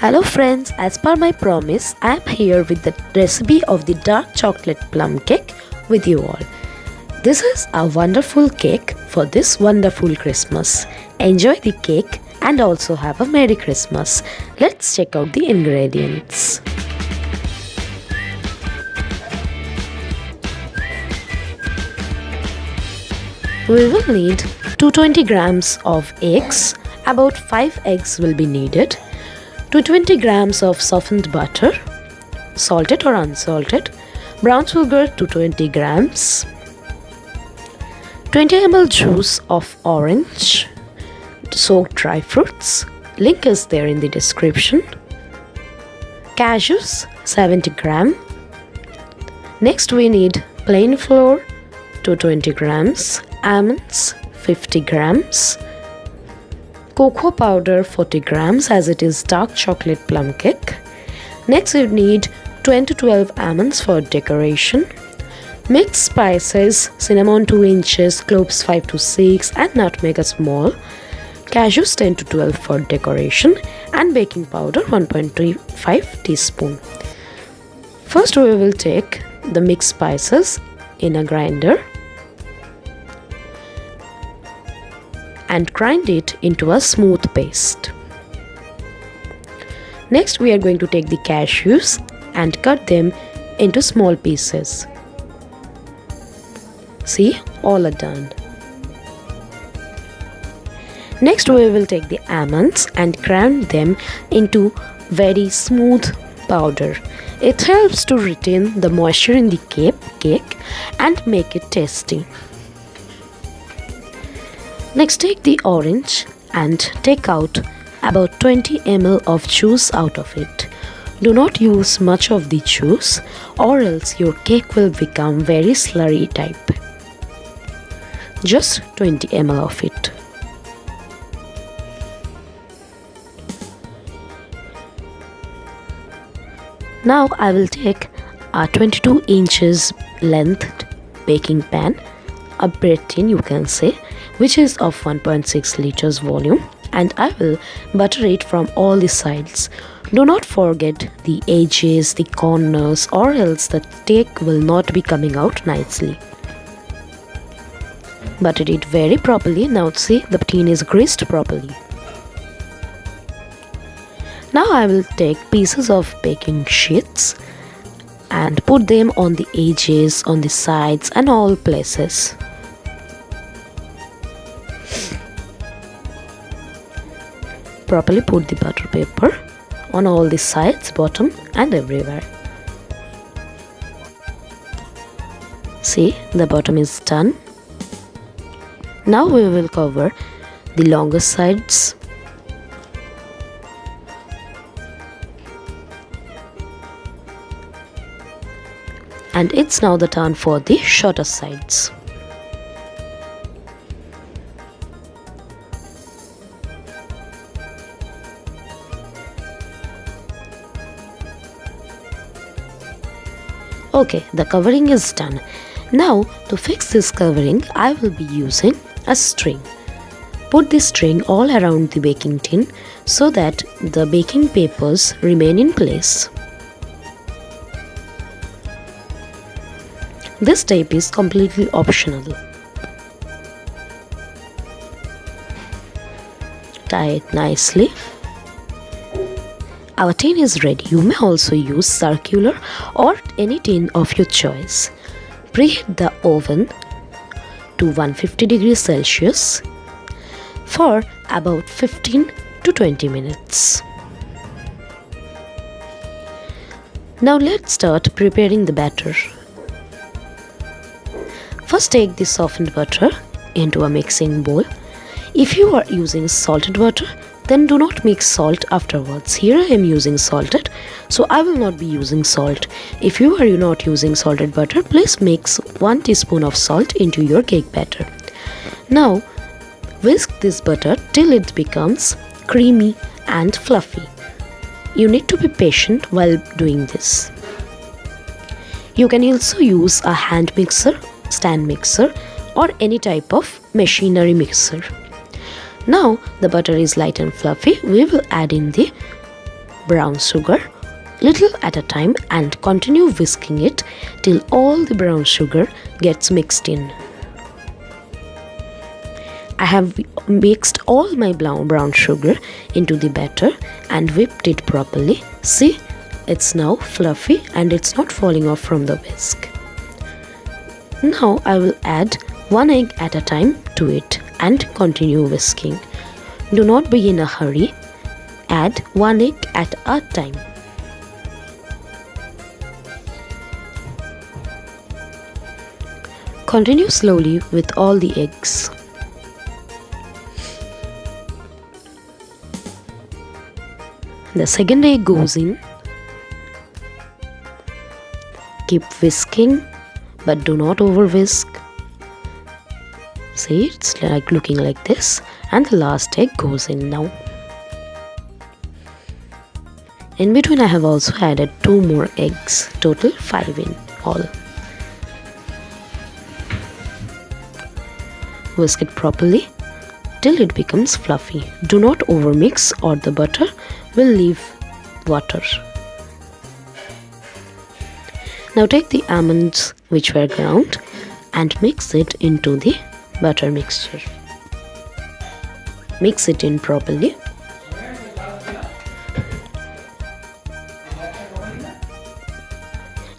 Hello friends, as per my promise, I am here with the recipe of the dark chocolate plum cake with you all. This is a wonderful cake for this wonderful Christmas. Enjoy the cake and also have a Merry Christmas. Let's check out the ingredients. We will need 220 grams of eggs. About 5 eggs will be needed. 220 grams of softened butter, salted or unsalted, brown sugar 220 grams, 20 ml juice of orange, soaked dry fruits, link is there in the description, cashews 70 gram. Next we need plain flour 220 grams, almonds 50 grams, cocoa powder 40 grams as it is dark chocolate plum cake. Next you need 10 to 12 almonds for decoration. Mixed spices, cinnamon 2 inches, cloves 5 to 6 and nutmeg a small. Cashews 10 to 12 for decoration and baking powder 1.25 teaspoon. First we will take the mixed spices in a grinder and grind it into a smooth paste. Next we are going to take the cashews and cut them into small pieces. See, all are done. Next we will take the almonds and grind them into very smooth powder. It helps to retain the moisture in the cake and make it tasty. Next take the orange and take out about 20 ml of juice out of it. Do not use much of the juice or else your cake will become very slurry type. Just 20 ml of it. Now I will take a 22 inches length baking pan, a bread tin you can say, which is of 1.6 liters volume, and I will butter it from all the sides. Do not forget the edges, the corners, or else the cake will not be coming out nicely. Butter it very properly. Now see, the tin is greased properly. Now I will take pieces of baking sheets and put them on the edges, on the sides and all places. Properly put the butter paper on all the sides, bottom and everywhere. See, the bottom is done. Now we will cover the longer sides. And it's now the turn for the shorter sides. Okay, the covering is done. Now to fix this covering, I will be using a string. Put the string all around the baking tin so that the baking papers remain in place. This tape is completely optional. Tie it nicely. Our tin is ready. You may also use circular or any tin of your choice. Preheat the oven to 150 degrees Celsius for about 15 to 20 minutes. Now let's start preparing the batter. First take the softened butter into a mixing bowl. If you are using salted butter, then do not mix salt afterwards. Here I am using salted, so I will not be using salt. If you are not using salted butter, please mix 1 teaspoon of salt into your cake batter. Now whisk this butter till it becomes creamy and fluffy. You need to be patient while doing this. You can also use a hand mixer, stand mixer, or any type of machinery mixer. Now the butter is light and fluffy. We will add in the brown sugar little at a time and continue whisking it till all the brown sugar gets mixed in. I have mixed all my brown sugar into the batter and whipped it properly. See, it's now fluffy and it's not falling off from the whisk. Now I will add 1 egg at a time to it and continue whisking. Do not be in a hurry. Add 1 egg at a time. Continue slowly with all the eggs. The second egg goes in. Keep whisking, but do not over whisk. See, it's like looking like this, and the last egg goes in now. In between I have also added 2 more eggs, total 5 in all. Whisk it properly till it becomes fluffy. Do not overmix or the butter will leave water. Now take the almonds which were ground and mix it into the butter mixture. Mix it in properly.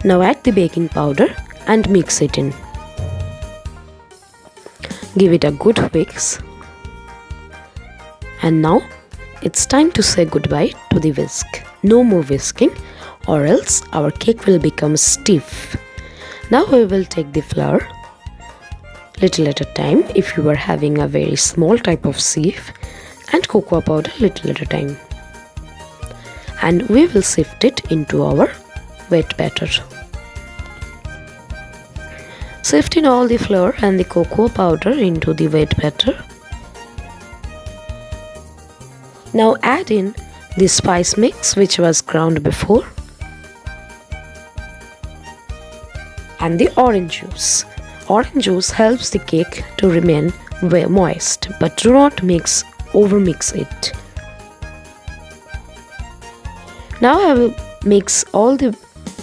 Now add the baking powder and mix it in. Give it a good mix. And now it's time to say goodbye to the whisk. No more whisking or else our cake will become stiff. Now we will take the flour little at a time if you are having a very small type of sieve, and cocoa powder little at a time. And we will sift it into our wet batter. Sift in all the flour and the cocoa powder into the wet batter. Now add in the spice mix which was ground before and the orange juice. Orange juice helps the cake to remain moist, but do not overmix it. Now I will mix all the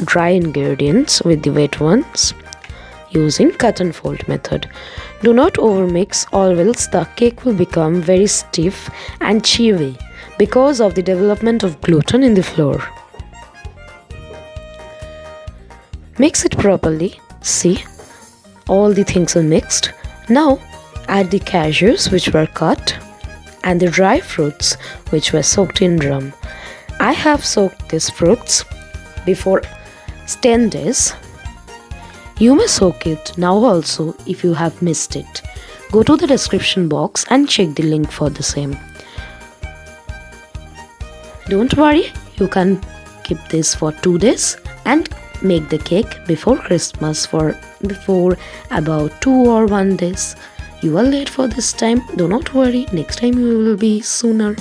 dry ingredients with the wet ones using cut and fold method. Do not overmix or else the cake will become very stiff and chewy because of the development of gluten in the flour. Mix it properly. See, all the things are mixed. Now add the cashews which were cut and the dry fruits which were soaked in rum. I have soaked these fruits before 10 days. You may soak it now also if you have missed it. Go to the description box and check the link for the same. Don't worry, you can keep this for 2 days and make the cake before Christmas for before about 2 or 1 days. You are late for this time. Do not worry, next time you will be sooner.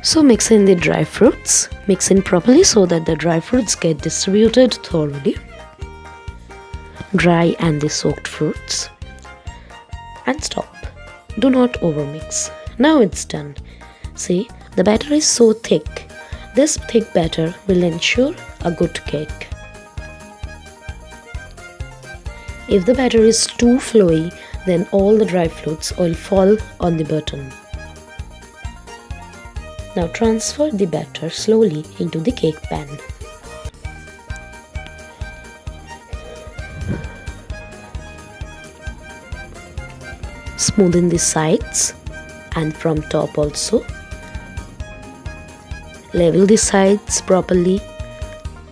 So mix in the dry fruits. Mix in properly so that the dry fruits get distributed thoroughly. Dry and the soaked fruits. And stop. Do not overmix. Now it's done. See, the batter is so thick. This thick batter will ensure a good cake. If the batter is too flowy, then all the dry fruits will fall on the bottom. Now transfer the batter slowly into the cake pan. Smoothen the sides and from top also. Level the sides properly.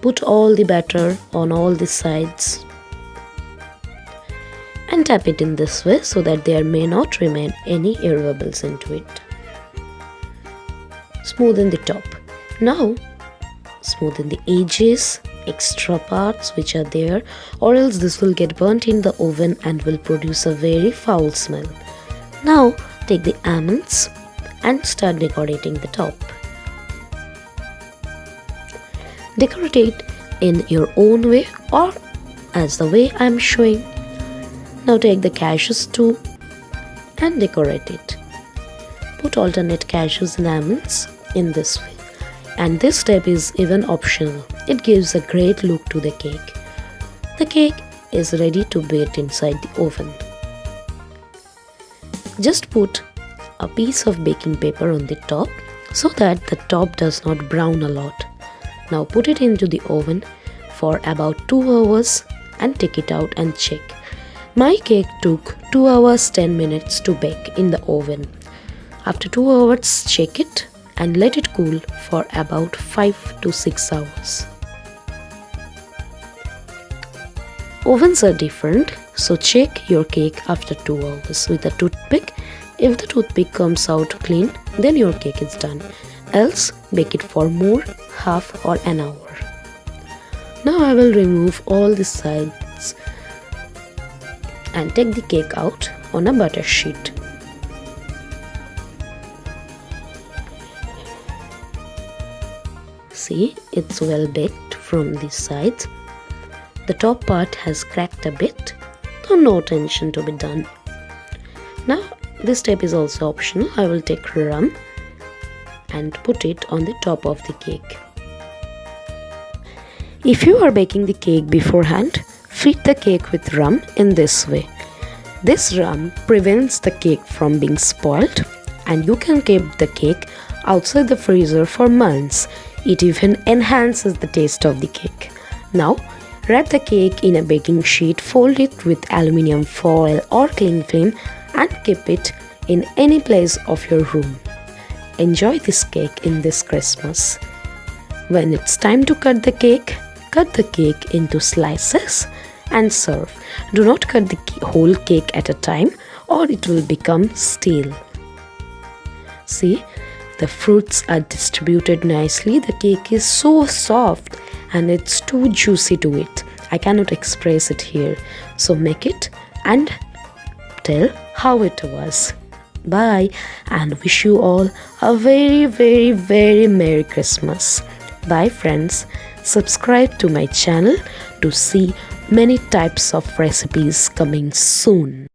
Put all the batter on all the sides. And tap it in this way so that there may not remain any air bubbles into it. Smoothen the top. Now smoothen the edges, extra parts which are there, or else this will get burnt in the oven and will produce a very foul smell. Now take the almonds and start decorating the top. Decorate it in your own way or as the way I am showing. Now take the cashews too and decorate it. put alternate cashews and almonds in this way. And this step is even optional. It gives a great look to the cake. The cake is ready to bake inside the oven. Just put a piece of baking paper on the top so that the top does not brown a lot. Now put it into the oven for about 2 hours and take it out and check. My cake took 2 hours 10 minutes to bake in the oven. After 2 hours, check it and let it cool for about 5 to 6 hours. Ovens are different, so check your cake after 2 hours with a toothpick. If the toothpick comes out clean, then your cake is done. Else, bake it for more, half or an hour. Now I will remove all the sides and take the cake out on a butter sheet. See, it's well baked from these sides. The top part has cracked a bit, so no attention to be done. Now this step is also optional. I will take rum and put it on the top of the cake. If you are baking the cake beforehand, feed the cake with rum in this way. This rum prevents the cake from being spoiled, and you can keep the cake outside the freezer for months. It even enhances the taste of the cake. Now, wrap the cake in a baking sheet, fold it with aluminium foil or cling film and keep it in any place of your room. Enjoy this cake in this Christmas. When it's time to cut the cake into slices and serve. Do not cut the whole cake at a time or it will become stale. See, the fruits are distributed nicely. The cake is so soft and it's too juicy to eat. I cannot express it here. So make it and tell how it was. Bye and wish you all a very, very, very Merry Christmas. Bye friends. Subscribe to my channel to see many types of recipes coming soon.